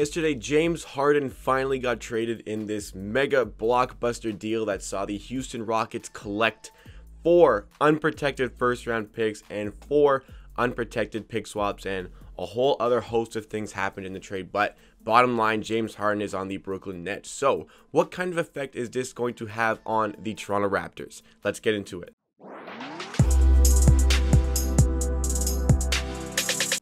Yesterday, James Harden finally got traded in this mega blockbuster deal that saw the Houston Rockets collect 4 unprotected first-round picks and 4 unprotected pick swaps, and a whole other host of things happened in the trade. But bottom line, James Harden is on the Brooklyn Nets. So what kind of effect is this going to have on the Toronto Raptors? Let's get into it.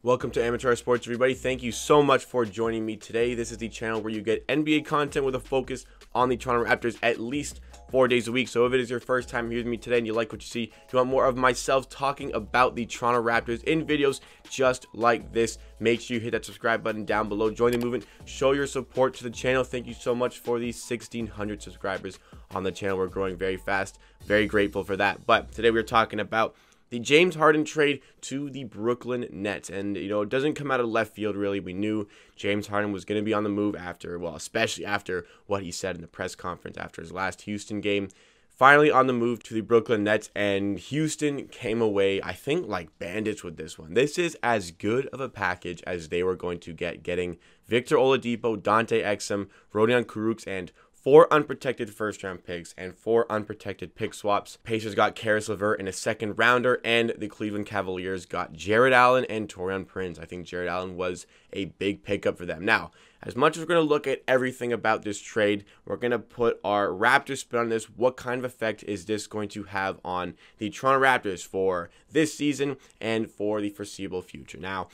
Welcome to Amateur Sports, everybody. Thank you so much for joining me today. This is the channel where you get NBA content with a focus on the Toronto Raptors at least 4 days a week. So if it is your first time here with me today and you like what you see, you want more of myself talking about the Toronto Raptors in videos just like this, make sure you hit that subscribe button down below. Join the movement. Show your support to the channel. Thank you so much for the 1,600 subscribers on the channel. We're growing very fast. Very grateful for that. But today we're talking about the James Harden trade to the Brooklyn Nets. And, you know, it doesn't come out of left field, really. We knew James Harden was going to be on the move after, well, especially after what he said in the press conference after his last Houston game. Finally on the move to the Brooklyn Nets, and Houston came away, I think, like bandits with this one. This is as good of a package as they were going to get, getting Victor Oladipo, Dante Exum, Rodion Kurucs, and 4 unprotected first-round picks and 4 unprotected pick swaps. Pacers got Caris LeVert in a second rounder, and the Cleveland Cavaliers got Jarrett Allen and Taurean Prince. I think Jarrett Allen was a big pickup for them. Now, as much as we're going to look at everything about this trade, we're going to put our Raptors spin on this. What kind of effect is this going to have on the Toronto Raptors for this season and for the foreseeable future? Now,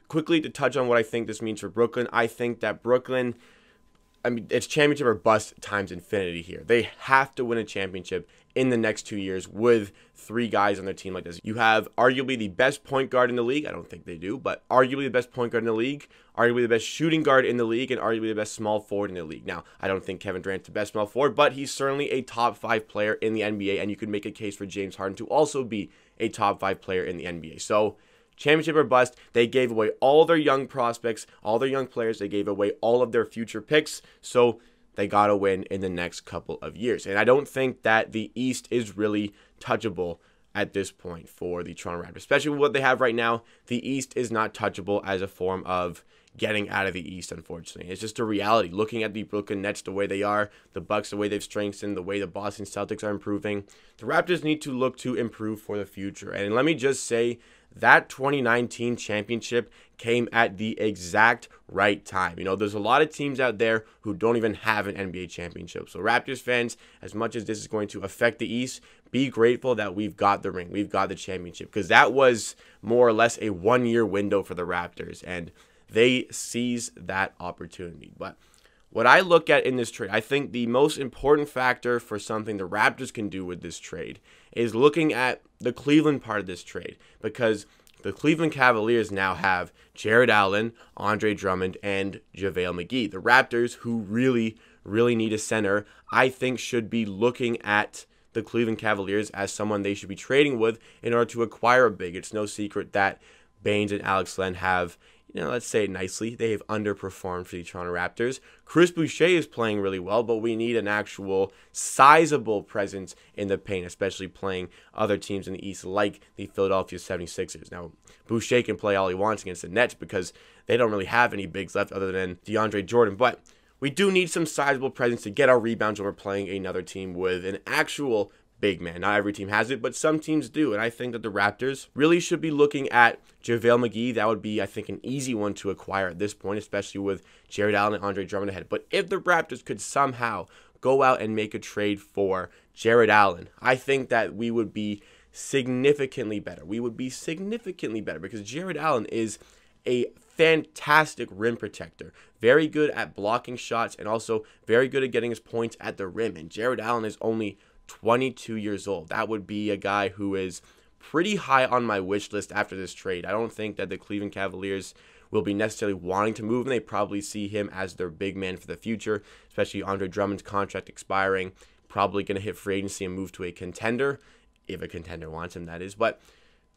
quickly to touch on what I think this means for Brooklyn, I think that Brooklyn, I mean, it's championship or bust times infinity here. They have to win a championship in the next 2 years with 3 guys on their team like this. You have arguably the best point guard in the league. I don't think they do, but arguably the best point guard in the league, arguably the best shooting guard in the league, and arguably the best small forward in the league. Now, I don't think Kevin Durant's the best small forward, but he's certainly a top 5 player in the NBA, and you could make a case for James Harden to also be a top 5 player in the NBA. So, championship or bust. They gave away all their young prospects, all their young players. They gave away all of their future picks. So they got to win in the next couple of years. And I don't think that the East is really touchable at this point for the Toronto Raptors, especially with what they have right now. The East is not touchable as a form of getting out of the East, unfortunately. It's just a reality. Looking at the Brooklyn Nets the way they are, the Bucks the way they've strengthened, the way the Boston Celtics are improving, the Raptors need to look to improve for the future. And let me just say, that 2019 championship came at the exact right time. You know, there's a lot of teams out there who don't even have an NBA championship. So Raptors fans, as much as this is going to affect the East, be grateful that we've got the ring. We've got the championship, because that was more or less a 1-year window for the Raptors, and they seized that opportunity. But what I look at in this trade, I think the most important factor for something the Raptors can do with this trade is looking at the Cleveland part of this trade, because the Cleveland Cavaliers now have Jarrett Allen, Andre Drummond, and JaVale McGee. The Raptors, who really need a center, I think should be looking at the Cleveland Cavaliers as someone they should be trading with in order to acquire a big. It's no secret that Baines and Alex Len have, you know, let's say it nicely, they have underperformed for the Toronto Raptors. Chris Boucher is playing really well, but we need an actual sizable presence in the paint, especially playing other teams in the East like the Philadelphia 76ers. Now, Boucher can play all he wants against the Nets because they don't really have any bigs left other than DeAndre Jordan, but we do need some sizable presence to get our rebounds when we're playing another team with an actual big man. Not every team has it, but some teams do. And I think that the Raptors really should be looking at JaVale McGee. That would be, I think, an easy one to acquire at this point, especially with Jarrett Allen and Andre Drummond ahead. But if the Raptors could somehow go out and make a trade for Jarrett Allen, I think that we would be significantly better. We would be significantly better because Jarrett Allen is a fantastic rim protector. Very good at blocking shots and also very good at getting his points at the rim. And Jarrett Allen is only 22 years old. That would be a guy who is pretty high on my wish list after this trade. I don't think that the Cleveland Cavaliers will be necessarily wanting to move him. They probably see him as their big man for the future, especially Andre Drummond's contract expiring. Probably going to hit free agency and move to a contender, if a contender wants him, that is. But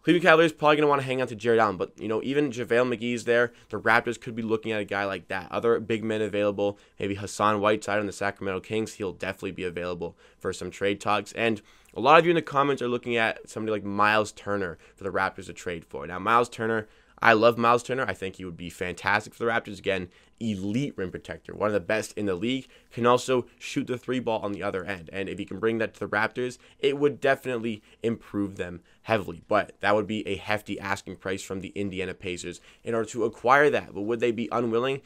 Cleveland Cavaliers probably going to want to hang on to Jarrett Allen, but, you know, even JaVale McGee's there. The Raptors could be looking at a guy like that. Other big men available, maybe Hassan Whiteside on the Sacramento Kings. He'll definitely be available for some trade talks. And a lot of you in the comments are looking at somebody like Miles Turner for the Raptors to trade for. Now, Miles Turner, I love Miles Turner. I think he would be fantastic for the Raptors. Again, elite rim protector, one of the best in the league, can also shoot the three ball on the other end. And if you can bring that to the Raptors, it would definitely improve them heavily. But that would be a hefty asking price from the Indiana Pacers in order to acquire that. But would they be unwilling?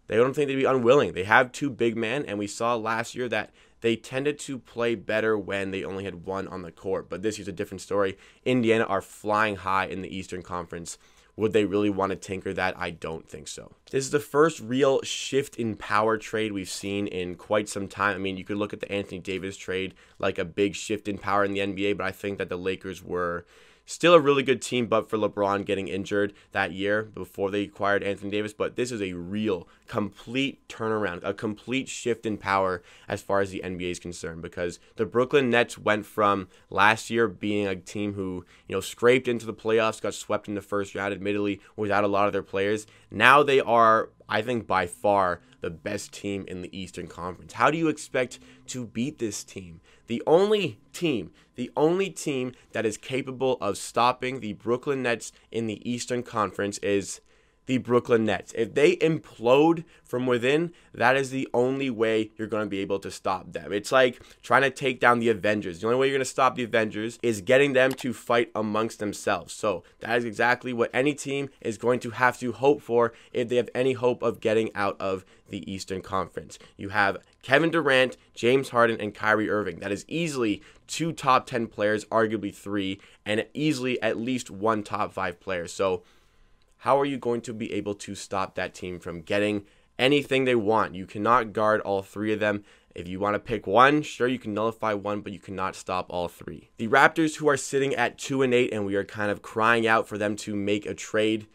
They don't think they'd be unwilling. They have two big men, and we saw last year that they tended to play better when they only had one on the court. But this year's a different story. Indiana are flying high in the Eastern Conference. Would they really want to tinker that? I don't think so. This is the first real shift in power trade we've seen in quite some time. I mean, you could look at the Anthony Davis trade like a big shift in power in the NBA, but I think that the Lakers were still a really good team, but for LeBron getting injured that year before they acquired Anthony Davis. But this is a real, complete turnaround, a complete shift in power as far as the NBA is concerned, because the Brooklyn Nets went from last year being a team who, scraped into the playoffs, got swept in the first round, admittedly, without a lot of their players. Now they are, I think, by far the best team in the Eastern Conference. How do you expect to beat this team? The only team that is capable of stopping the Brooklyn Nets in the Eastern Conference is the Brooklyn Nets. If they implode from within, that is the only way you're going to be able to stop them. It's like trying to take down the Avengers. The only way you're going to stop the Avengers is getting them to fight amongst themselves. So that is exactly what any team is going to have to hope for if they have any hope of getting out of the Eastern Conference. You have Kevin Durant, James Harden, and Kyrie Irving. That is easily 2 top 10 players, arguably 3, and easily at least 1 top 5 player. So how are you going to be able to stop that team from getting anything they want? You cannot guard all 3 of them. If you want to pick one, sure, you can nullify one, but you cannot stop all 3. The Raptors, who are sitting at 2-8, and we are kind of crying out for them to make a trade,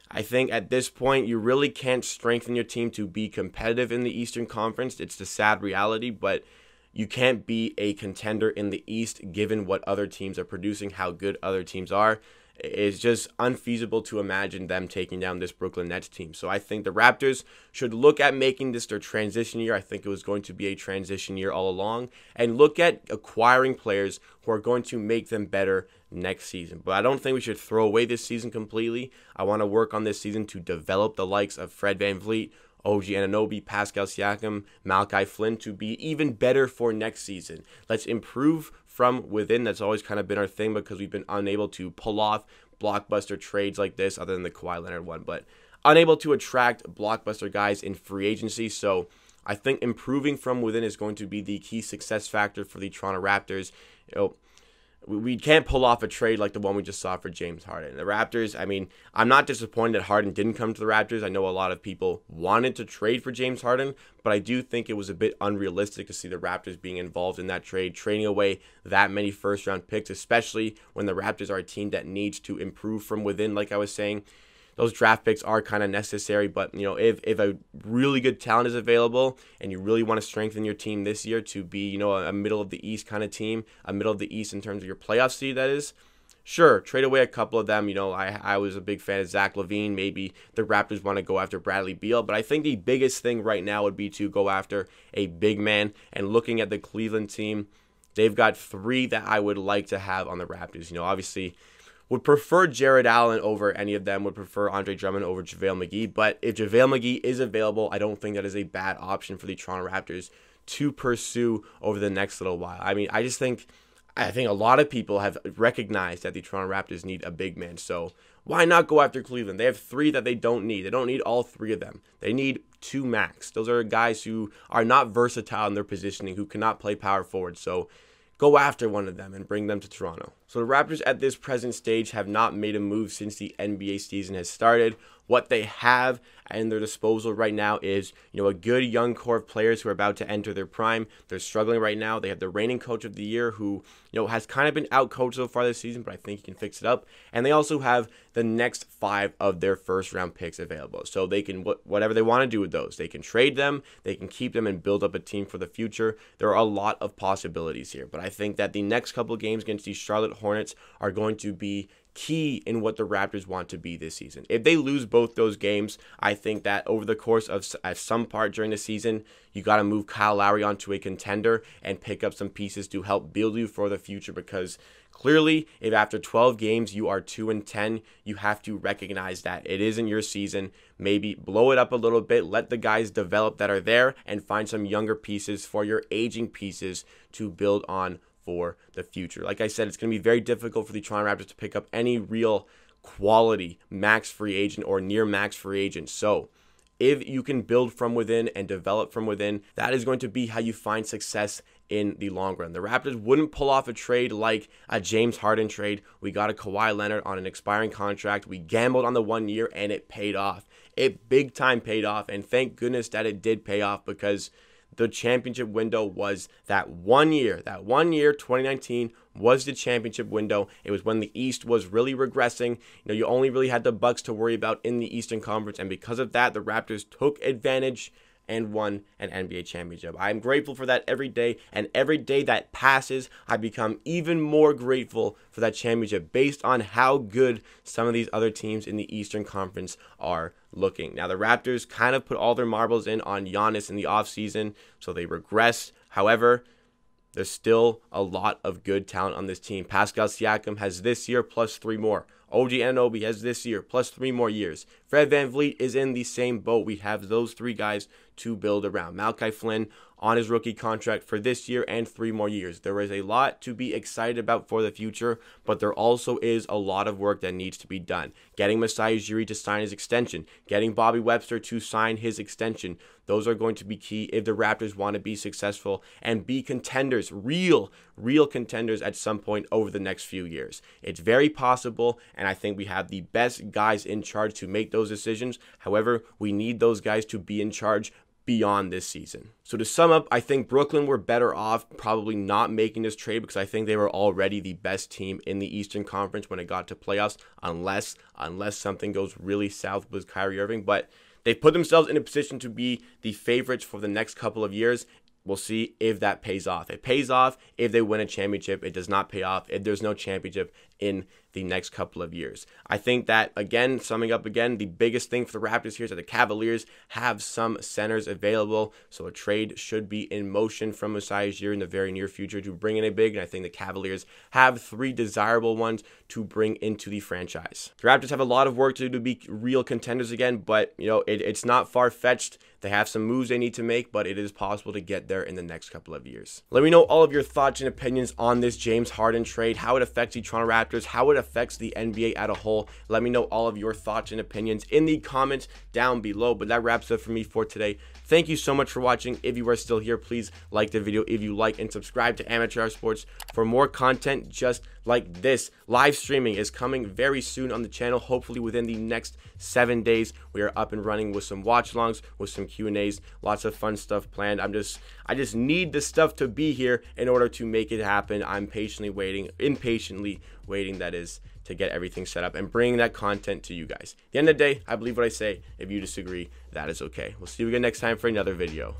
I think at this point, you really can't strengthen your team to be competitive in the Eastern Conference. It's the sad reality, but you can't be a contender in the East given what other teams are producing, how good other teams are. It's just unfeasible to imagine them taking down this Brooklyn Nets team. So I think the Raptors should look at making this their transition year. I think it was going to be a transition year all along. And look at acquiring players who are going to make them better next season. But I don't think we should throw away this season completely. I want to work on this season to develop the likes of Fred VanVleet, OG Anunoby, Pascal Siakam, Malachi Flynn to be even better for next season. Let's improve from within. That's always kind of been our thing because we've been unable to pull off blockbuster trades like this, other than the Kawhi Leonard one, but unable to attract blockbuster guys in free agency. So I think improving from within is going to be the key success factor for the Toronto Raptors. We can't pull off a trade like the one we just saw for James Harden. The Raptors, I mean, I'm not disappointed that Harden didn't come to the Raptors. I know a lot of people wanted to trade for James Harden, but I do think it was a bit unrealistic to see the Raptors being involved in that trade, trading away that many first-round picks, especially when the Raptors are a team that needs to improve from within, like I was saying. Those draft picks are kind of necessary, but if a really good talent is available and you really want to strengthen your team this year to be a middle of the East kind of team, a middle of the East in terms of your playoff seed, that is, sure, trade away a couple of them. I was a big fan of Zach LaVine. Maybe the Raptors want to go after Bradley Beal, but I think the biggest thing right now would be to go after a big man. And looking at the Cleveland team, they've got 3 that I would like to have on the Raptors. Obviously, would prefer Jared Allen over any of them, would prefer Andre Drummond over JaVale McGee. But if JaVale McGee is available, I don't think that is a bad option for the Toronto Raptors to pursue over the next little while. I mean, I think a lot of people have recognized that the Toronto Raptors need a big man. So why not go after Cleveland? They have 3 that they don't need. They don't need all 3 of them. They need 2 max. Those are guys who are not versatile in their positioning, who cannot play power forward. So go after one of them and bring them to Toronto. So the Raptors at this present stage have not made a move since the NBA season has started. What they have at their disposal right now is, a good young core of players who are about to enter their prime. They're struggling right now. They have the reigning coach of the year who, has kind of been out-coached so far this season, but I think he can fix it up. And they also have the next 5 of their first-round picks available. So they can, whatever they want to do with those, they can trade them, they can keep them and build up a team for the future. There are a lot of possibilities here, but I think that the next couple of games against the Charlotte Hornets are going to be key in what the Raptors want to be this season. If they lose both those games, I think that over the course of at some part during the season, you got to move Kyle Lowry onto a contender and pick up some pieces to help build you for the future, because Clearly, if after 12 games you are 2-10, you have to recognize that it isn't your season. Maybe blow it up a little bit, let the guys develop that are there, and find some younger pieces for your aging pieces to build on for the future. Like I said, it's going to be very difficult for the Toronto Raptors to pick up any real quality max free agent or near max free agent. So if you can build from within and develop from within, that is going to be how you find success in the long run. The Raptors wouldn't pull off a trade like a James Harden trade. We got a Kawhi Leonard on an expiring contract. We gambled on the 1 year and it paid off. It big time paid off, and thank goodness that it did pay off, because the championship window was that 1 year. That 1 year, 2019, was the championship window. It was when the East was really regressing. You only really had the Bucks to worry about in the Eastern Conference, and because of that, the Raptors took advantage and won an NBA championship. I'm grateful for that every day, and every day that passes, I become even more grateful for that championship based on how good some of these other teams in the Eastern Conference are looking. Now, the Raptors kind of put all their marbles in on Giannis in the offseason, so they regressed. However, there's still a lot of good talent on this team. Pascal Siakam has this year plus 3 more. OG Anunoby has this year plus 3 more years. Fred VanVleet is in the same boat. We have those 3 guys to build around. Malachi Flynn on his rookie contract for this year and 3 more years. There is a lot to be excited about for the future, but there also is a lot of work that needs to be done. Getting Masai Ujiri to sign his extension, getting Bobby Webster to sign his extension. Those are going to be key if the Raptors want to be successful and be contenders, real contenders at some point over the next few years. It's very possible, and I think we have the best guys in charge to make those decisions. However, we need those guys to be in charge beyond this season. So to sum up, I think Brooklyn were better off probably not making this trade, because I think they were already the best team in the Eastern Conference when it got to playoffs, unless something goes really south with Kyrie Irving. But they put themselves in a position to be the favorites for the next couple of years. We'll see if that pays off. It pays off if they win a championship. It does not pay off if there's no championship in the next couple of years. I think that, again, summing up again, the biggest thing for the Raptors here is that the Cavaliers have some centers available, so a trade should be in motion from Masai Ujiri in the very near future to bring in a big, and I think the Cavaliers have 3 desirable ones to bring into the franchise. The Raptors have a lot of work to do to be real contenders again, but it's not far-fetched. They have some moves they need to make, but it is possible to get there in the next couple of years. Let me know all of your thoughts and opinions on this James Harden trade, how it affects the Toronto Raptors, how it affects the NBA as a whole. Let me know all of your thoughts and opinions in the comments down below. But that wraps up for me for today. Thank you so much for watching. If you are still here, please like the video if you like, and subscribe to Amateur Hour Sports for more content just like this. Live streaming is coming very soon on the channel, hopefully within the next 7 days. We are up and running with some watch longs, with some Q&As, lots of fun stuff planned. I just need the stuff to be here in order to make it happen. I'm impatiently waiting, that is, to get everything set up and bring that content to you guys. At the end of the day, I believe what I say. If you disagree, that is okay. We'll see you again next time for another video.